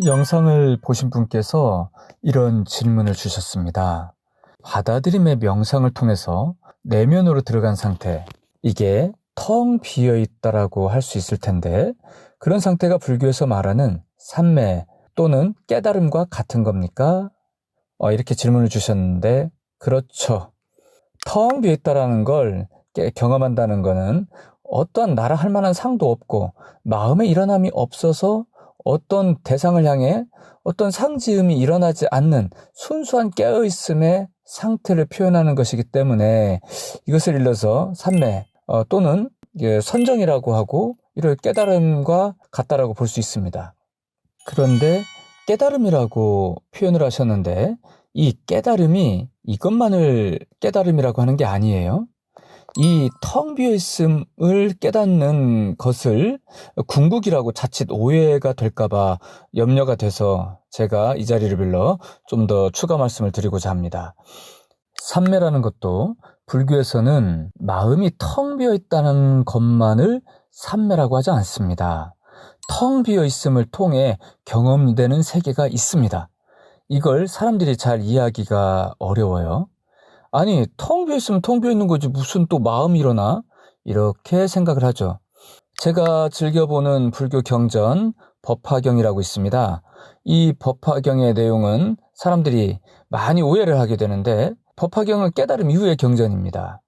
영상을 보신 분께서 이런 질문을 주셨습니다. 받아들임의 명상을 통해서 내면으로 들어간 상태, 이게 텅 비어 있다라고 할 수 있을 텐데, 그런 상태가 불교에서 말하는 삼매 또는 깨달음과 같은 겁니까? 이렇게 질문을 주셨는데, 그렇죠. 텅 비어 있다라는 걸 경험한다는 거는 어떠한 나라 할 만한 상도 없고 마음의 일어남이 없어서 어떤 대상을 향해 어떤 상지음이 일어나지 않는 순수한 깨어있음의 상태를 표현하는 것이기 때문에 이것을 일러서 삼매 또는 선정이라고 하고 이를 깨달음과 같다라고 볼 수 있습니다. 그런데 깨달음이라고 표현을 하셨는데 이 깨달음이 이것만을 깨달음이라고 하는 게 아니에요. 이 텅 비어 있음을 깨닫는 것을 궁극이라고 자칫 오해가 될까봐 염려가 돼서 제가 이 자리를 빌러 좀 더 추가 말씀을 드리고자 합니다. 삼매라는 것도 불교에서는 마음이 텅 비어 있다는 것만을 삼매라고 하지 않습니다. 텅 비어 있음을 통해 경험되는 세계가 있습니다. 이걸 사람들이 잘 이해하기가 어려워요. 아니, 텅 비어 있으면 텅 비어 있는 거지 무슨 또 마음이 일어나? 이렇게 생각을 하죠. 제가 즐겨보는 불교 경전 법화경이라고 있습니다. 이 법화경의 내용은 사람들이 많이 오해를 하게 되는데 법화경은 깨달음 이후의 경전입니다.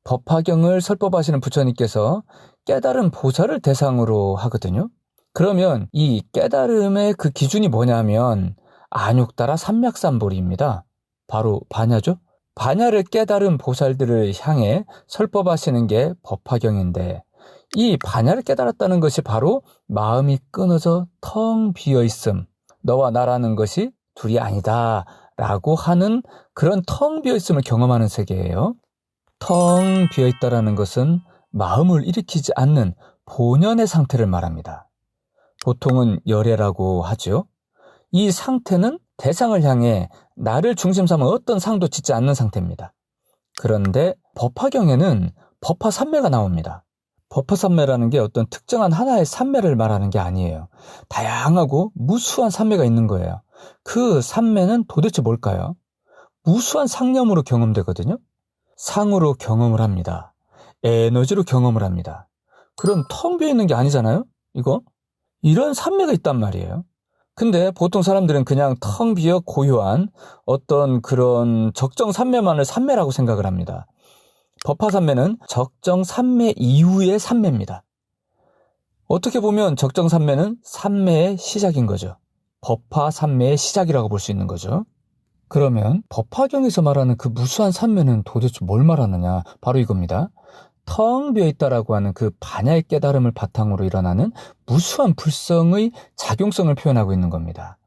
법화경을 설법하시는 부처님께서 깨달음 보살을 대상으로 하거든요. 그러면 이 깨달음의 그 기준이 뭐냐면 안욕따라 삼맥삼보리입니다. 바로 반야죠. 반야를 깨달은 보살들을 향해 설법하시는 게 법화경인데 이 반야를 깨달았다는 것이 바로 마음이 끊어져 텅 비어있음, 너와 나라는 것이 둘이 아니다 라고 하는 그런 텅 비어있음을 경험하는 세계예요. 텅 비어있다라는 것은 마음을 일으키지 않는 본연의 상태를 말합니다. 보통은 열애라고 하죠. 이 상태는 대상을 향해 나를 중심 삼아 어떤 상도 짓지 않는 상태입니다. 그런데 법화경에는 법화삼매가 나옵니다. 법화삼매라는 게 어떤 특정한 하나의 삼매를 말하는 게 아니에요. 다양하고 무수한 삼매가 있는 거예요. 그 삼매는 도대체 뭘까요? 무수한 상념으로 경험되거든요. 상으로 경험을 합니다. 에너지로 경험을 합니다. 그럼 텅 비어 있는 게 아니잖아요? 이거? 이런 삼매가 있단 말이에요. 근데 보통 사람들은 그냥 텅 비어 고요한 어떤 그런 적정 삼매만을 삼매라고 생각을 합니다. 법화삼매는 적정 삼매 이후의 삼매입니다. 어떻게 보면 적정 삼매는 삼매의 시작인 거죠. 법화삼매의 시작이라고 볼 수 있는 거죠. 그러면 법화경에서 말하는 그 무수한 삼매는 도대체 뭘 말하느냐? 바로 이겁니다. 텅 비어있다라고 하는 그 반야의 깨달음을 바탕으로 일어나는 무수한 불성의 작용성을 표현하고 있는 겁니다.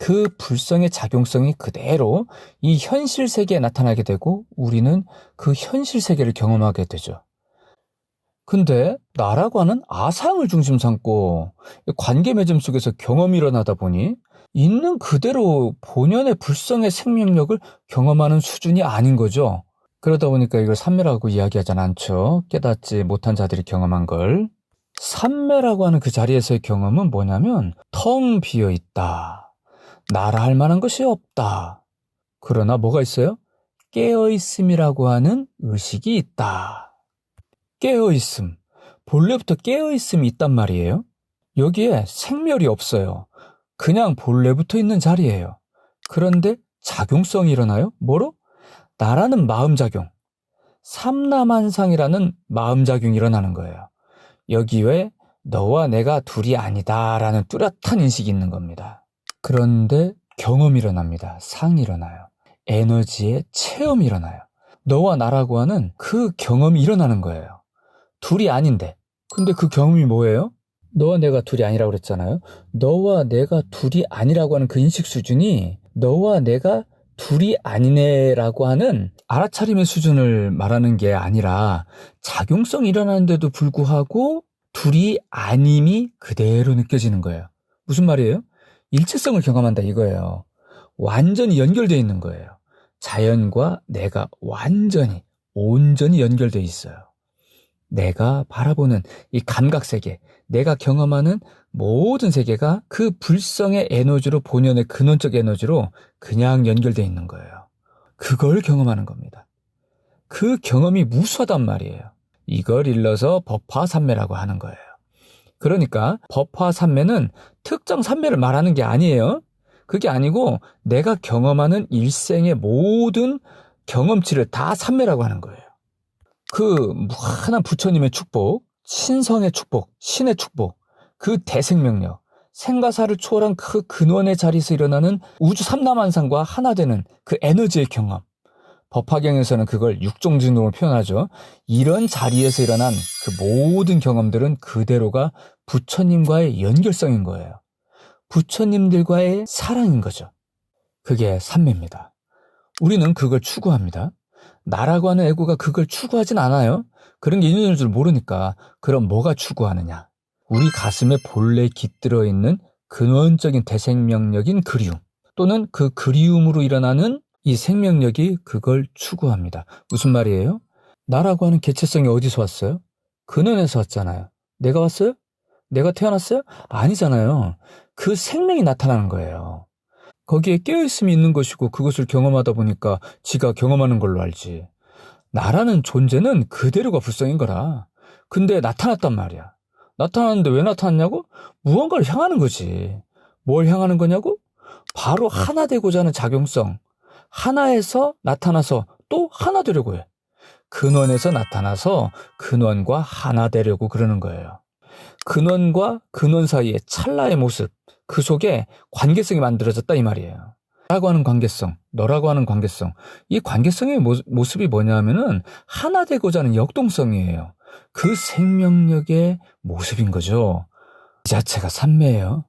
그 불성의 작용성이 그대로 이 현실 세계에 나타나게 되고 우리는 그 현실 세계를 경험하게 되죠. 근데 나라고 하는 아상을 중심 삼고 관계 맺음 속에서 경험이 일어나다 보니 있는 그대로 본연의 불성의 생명력을 경험하는 수준이 아닌 거죠. 그러다 보니까 이걸 삼매라고 이야기하진 않죠. 깨닫지 못한 자들이 경험한 걸. 삼매라고 하는 그 자리에서의 경험은 뭐냐면 텅 비어 있다. 나라 할 만한 것이 없다. 그러나 뭐가 있어요? 깨어있음이라고 하는 의식이 있다. 깨어있음. 본래부터 깨어있음이 있단 말이에요. 여기에 생멸이 없어요. 그냥 본래부터 있는 자리예요. 그런데 작용성이 일어나요? 뭐로? 나라는 마음작용, 삼라만상이라는 마음작용이 일어나는 거예요. 여기에 너와 내가 둘이 아니다라는 뚜렷한 인식이 있는 겁니다. 그런데 경험이 일어납니다. 상이 일어나요. 에너지의 체험이 일어나요. 너와 나라고 하는 그 경험이 일어나는 거예요. 둘이 아닌데. 근데 그 경험이 뭐예요? 너와 내가 둘이 아니라고 그랬잖아요. 너와 내가 둘이 아니라고 하는 그 인식 수준이 너와 내가 둘이 아니네라고 하는 알아차림의 수준을 말하는 게 아니라 작용성이 일어나는데도 불구하고 둘이 아님이 그대로 느껴지는 거예요. 무슨 말이에요? 일체성을 경험한다 이거예요. 완전히 연결되어 있는 거예요. 자연과 내가 완전히 온전히 연결되어 있어요. 내가 바라보는 이 감각세계, 내가 경험하는 모든 세계가 그 불성의 에너지로 본연의 근원적 에너지로 그냥 연결되어 있는 거예요. 그걸 경험하는 겁니다. 그 경험이 무수하단 말이에요. 이걸 일러서 법화산매라고 하는 거예요. 그러니까 법화산매는 특정 산매를 말하는 게 아니에요. 그게 아니고 내가 경험하는 일생의 모든 경험치를 다 산매라고 하는 거예요. 그 무한한 부처님의 축복, 신성의 축복, 신의 축복, 그 대생명력, 생과사를 초월한 그 근원의 자리에서 일어나는 우주 삼라만상과 하나 되는 그 에너지의 경험. 법화경에서는 그걸 육종진동을 표현하죠. 이런 자리에서 일어난 그 모든 경험들은 그대로가 부처님과의 연결성인 거예요. 부처님들과의 사랑인 거죠. 그게 삼매입니다. 우리는 그걸 추구합니다. 나라고 하는 에고가 그걸 추구하진 않아요. 그런 게 있는 줄 모르니까. 그럼 뭐가 추구하느냐? 우리 가슴에 본래 깃들어 있는 근원적인 대생명력인 그리움, 또는 그 그리움으로 일어나는 이 생명력이 그걸 추구합니다. 무슨 말이에요? 나라고 하는 개체성이 어디서 왔어요? 근원에서 왔잖아요. 내가 왔어요? 내가 태어났어요? 아니잖아요. 그 생명이 나타나는 거예요. 거기에 깨어있음이 있는 것이고 그것을 경험하다 보니까 지가 경험하는 걸로 알지. 나라는 존재는 그대로가 불성인 거라. 근데 나타났단 말이야. 나타났는데 왜 나타났냐고? 무언가를 향하는 거지. 뭘 향하는 거냐고? 바로 하나 되고자 하는 작용성. 하나에서 나타나서 또 하나 되려고 해. 근원에서 나타나서 근원과 하나 되려고 그러는 거예요. 근원과 근원 사이의 찰나의 모습, 그 속에 관계성이 만들어졌다 이 말이에요. 나라고 하는 관계성, 너라고 하는 관계성, 이 관계성의 모습이 뭐냐 하면은 하나 되고자 하는 역동성이에요. 그 생명력의 모습인 거죠. 이 자체가 삼매예요.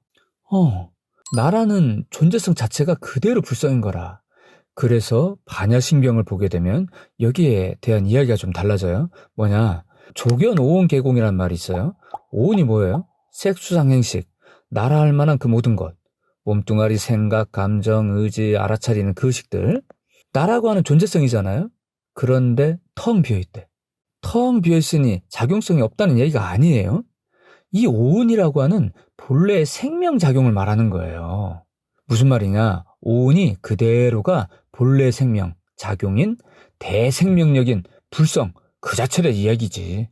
나라는 존재성 자체가 그대로 불성인 거라. 그래서 반야신경을 보게 되면 여기에 대한 이야기가 좀 달라져요. 뭐냐? 조견 오온 계공이란 말이 있어요. 오온이 뭐예요? 색수상행식, 나라 할 만한 그 모든 것. 몸뚱아리, 생각, 감정, 의지, 알아차리는 그 의식들. 나라고 하는 존재성이잖아요. 그런데 텅 비어있대. 텅 비어있으니 작용성이 없다는 얘기가 아니에요. 이 오온이라고 하는 본래의 생명작용을 말하는 거예요. 무슨 말이냐? 오온이 그대로가 본래 생명, 작용인 대생명력인 불성, 그 자체의 이야기지.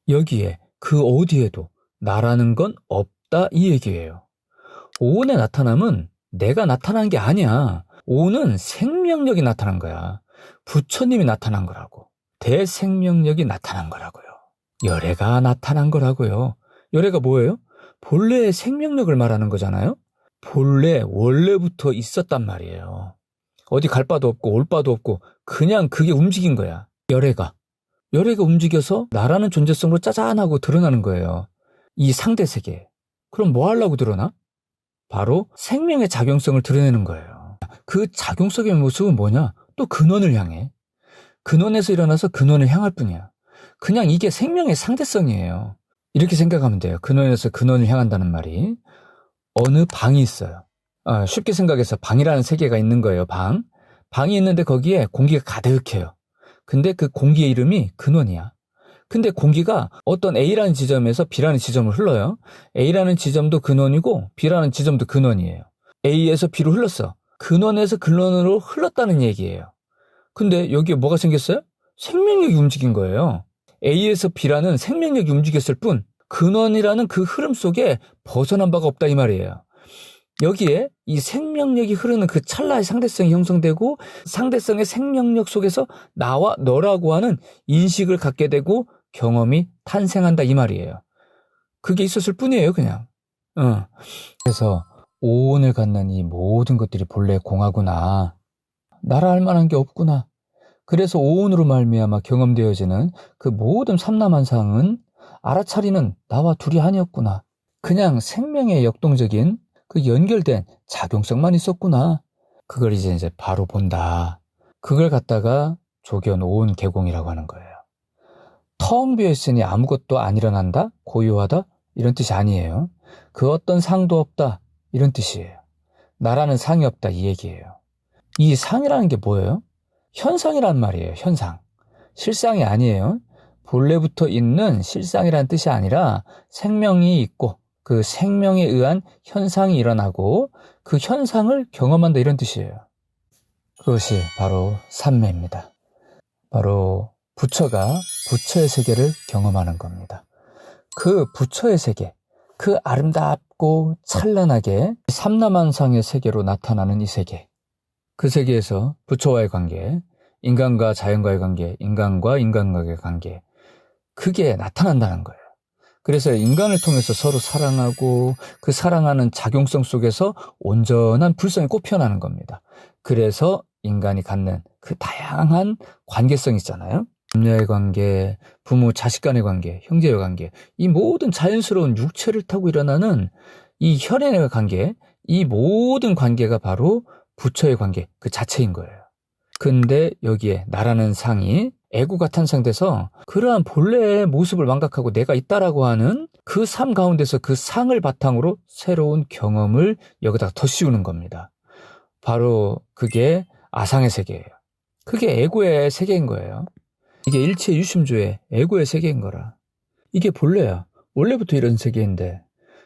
여기에 그 어디에도 나라는 건 없다 이 얘기예요. 오온의 나타남은 내가 나타난 게 아니야. 오온은 생명력이 나타난 거야. 부처님이 나타난 거라고. 대생명력이 나타난 거라고요. 열애가 나타난 거라고요. 열애가 뭐예요? 본래의 생명력을 말하는 거잖아요. 본래 원래부터 있었단 말이에요. 어디 갈 바도 없고 올 바도 없고 그냥 그게 움직인 거야. 열애가 움직여서 나라는 존재성으로 짜잔하고 드러나는 거예요. 이 상대 세계. 그럼 뭐 하려고 드러나? 바로 생명의 작용성을 드러내는 거예요. 그 작용성의 모습은 뭐냐? 또 근원을 향해. 근원에서 일어나서 근원을 향할 뿐이야. 그냥 이게 생명의 상대성이에요. 이렇게 생각하면 돼요. 근원에서 근원을 향한다는 말이. 어느 방이 있어요. 쉽게 생각해서 방이라는 세계가 있는 거예요. 방이 있는데 거기에 공기가 가득해요. 근데 그 공기의 이름이 근원이야. 근데 공기가 어떤 A라는 지점에서 B라는 지점을 흘러요. A라는 지점도 근원이고 B라는 지점도 근원이에요. A에서 B로 흘렀어. 근원에서 근원으로 흘렀다는 얘기예요. 근데 여기에 뭐가 생겼어요? 생명력이 움직인 거예요. A에서 B라는 생명력이 움직였을 뿐 근원이라는 그 흐름 속에 벗어난 바가 없다 이 말이에요. 여기에 이 생명력이 흐르는 그 찰나의 상대성이 형성되고 상대성의 생명력 속에서 나와 너라고 하는 인식을 갖게 되고 경험이 탄생한다 이 말이에요. 그게 있었을 뿐이에요 그냥. 그래서 오온을 갖는 이 모든 것들이 본래 공하구나. 나라 할 만한 게 없구나. 그래서 오온으로 말미암아 경험되어지는 그 모든 삼라만상은 알아차리는 나와 둘이 아니었구나. 그냥 생명의 역동적인 그 연결된 작용성만 있었구나. 그걸 이제 바로 본다. 그걸 갖다가 조견 오온 계공이라고 하는 거예요. 텅 비어있으니 아무것도 안 일어난다? 고요하다? 이런 뜻이 아니에요. 그 어떤 상도 없다? 이런 뜻이에요. 나라는 상이 없다 이 얘기예요. 이 상이라는 게 뭐예요? 현상이란 말이에요. 현상. 실상이 아니에요. 본래부터 있는 실상이라는 뜻이 아니라 생명이 있고 그 생명에 의한 현상이 일어나고 그 현상을 경험한다 이런 뜻이에요. 그것이 바로 삼매입니다. 바로 부처가 부처의 세계를 경험하는 겁니다. 그 부처의 세계, 그 아름답고 찬란하게 삼라만상의 세계로 나타나는 이 세계, 그 세계에서 부처와의 관계, 인간과 자연과의 관계, 인간과 인간과의 관계, 그게 나타난다는 거예요. 그래서 인간을 통해서 서로 사랑하고 그 사랑하는 작용성 속에서 온전한 불성이 꽃피어나는 겁니다. 그래서 인간이 갖는 그 다양한 관계성이 있잖아요. 남녀의 관계, 부모 자식 간의 관계, 형제의 관계, 이 모든 자연스러운 육체를 타고 일어나는 이 혈연의 관계, 이 모든 관계가 바로 부처의 관계 그 자체인 거예요. 근데 여기에 나라는 상이 애고가 탄생돼서 그러한 본래의 모습을 망각하고 내가 있다라고 하는 그 삶 가운데서 그 상을 바탕으로 새로운 경험을 여기다가 더 씌우는 겁니다. 바로 그게 아상의 세계예요. 그게 애고의 세계인 거예요. 이게 일체 유심조의 애고의 세계인 거라. 이게 본래야. 원래부터 이런 세계인데.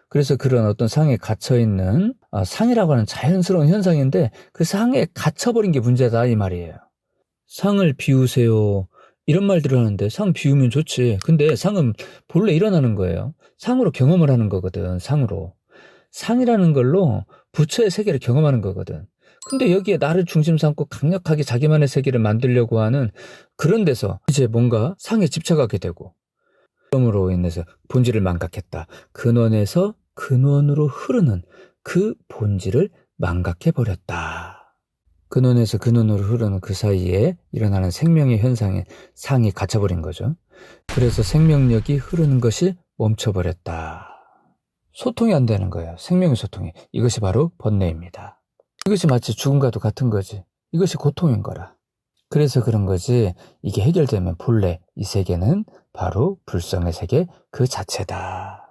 그래서 그런 어떤 상에 갇혀있는 상이라고 하는 자연스러운 현상인데 그 상에 갇혀버린 게 문제다 이 말이에요. 상을 비우세요. 이런 말들을 하는데 상 비우면 좋지. 근데 상은 본래 일어나는 거예요. 상으로 경험을 하는 거거든. 상으로. 상이라는 걸로 부처의 세계를 경험하는 거거든. 근데 여기에 나를 중심 삼고 강력하게 자기만의 세계를 만들려고 하는 그런 데서 이제 뭔가 상에 집착하게 되고 그럼으로 인해서 본질을 망각했다. 근원에서 근원으로 흐르는 그 본질을 망각해버렸다. 근원에서 근원으로 흐르는 그 사이에 일어나는 생명의 현상에 상이 갇혀버린 거죠. 그래서 생명력이 흐르는 것이 멈춰버렸다. 소통이 안 되는 거예요. 생명의 소통이. 이것이 바로 번뇌입니다. 이것이 마치 죽음과도 같은 거지. 이것이 고통인 거라. 그래서 그런 거지. 이게 해결되면 본래 이 세계는 바로 불성의 세계 그 자체다.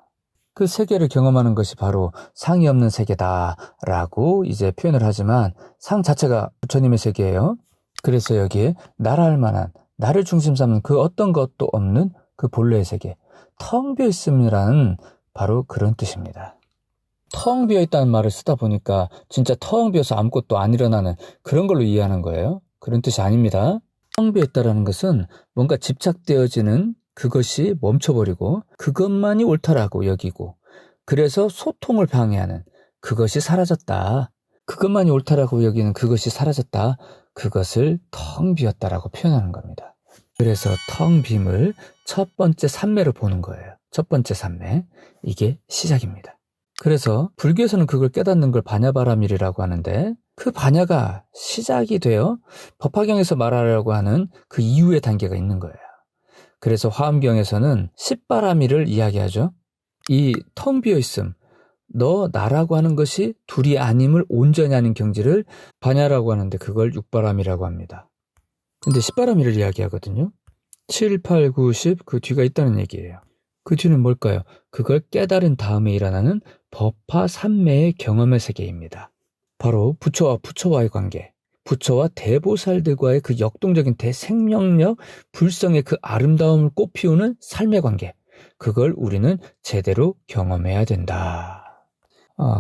그 세계를 경험하는 것이 바로 상이 없는 세계다라고 이제 표현을 하지만 상 자체가 부처님의 세계예요. 그래서 여기에 나라 할 만한 나를 중심 삼는 그 어떤 것도 없는 그 본래의 세계, 텅 비어 있음이라는 바로 그런 뜻입니다. 텅 비어 있다는 말을 쓰다 보니까 진짜 텅 비어서 아무것도 안 일어나는 그런 걸로 이해하는 거예요. 그런 뜻이 아닙니다. 텅 비어 있다는 것은 뭔가 집착되어지는 그것이 멈춰버리고 그것만이 옳다라고 여기고 그래서 소통을 방해하는 그것이 사라졌다. 그것만이 옳다라고 여기는 그것이 사라졌다. 그것을 텅 비었다라고 표현하는 겁니다. 그래서 텅 빔을 첫 번째 삼매로 보는 거예요. 첫 번째 삼매. 이게 시작입니다. 그래서 불교에서는 그걸 깨닫는 걸 반야바라밀이라고 하는데 그 반야가 시작이 되어 법화경에서 말하려고 하는 그 이후의 단계가 있는 거예요. 그래서 화엄경에서는 십바라밀을 이야기하죠. 이 텅 비어있음, 너 나라고 하는 것이 둘이 아님을 온전히 아닌 경지를 반야라고 하는데 그걸 육바라밀이라고 합니다. 근데 십바라밀을 이야기하거든요. 7, 8, 9, 10 그 뒤가 있다는 얘기예요. 그 뒤는 뭘까요? 그걸 깨달은 다음에 일어나는 법화 삼매의 경험의 세계입니다. 바로 부처와 부처와의 관계, 부처와 대보살들과의 그 역동적인 대생명력, 불성의 그 아름다움을 꽃피우는 삶의 관계, 그걸 우리는 제대로 경험해야 된다.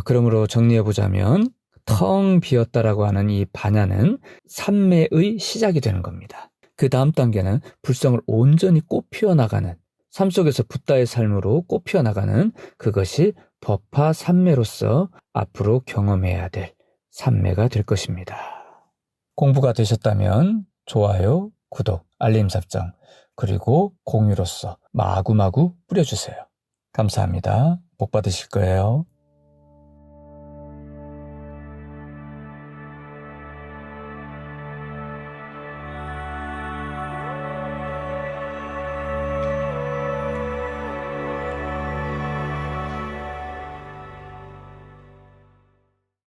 그러므로 정리해보자면 텅 비었다라고 하는 이 반야는 삼매의 시작이 되는 겁니다. 그 다음 단계는 불성을 온전히 꽃피워 나가는, 삶 속에서 붓다의 삶으로 꽃피워 나가는 그것이 법화 삼매로서 앞으로 경험해야 될 삼매가 될 것입니다. 공부가 되셨다면 좋아요, 구독, 알림 설정, 그리고 공유로서 마구마구 뿌려주세요. 감사합니다. 복 받으실 거예요.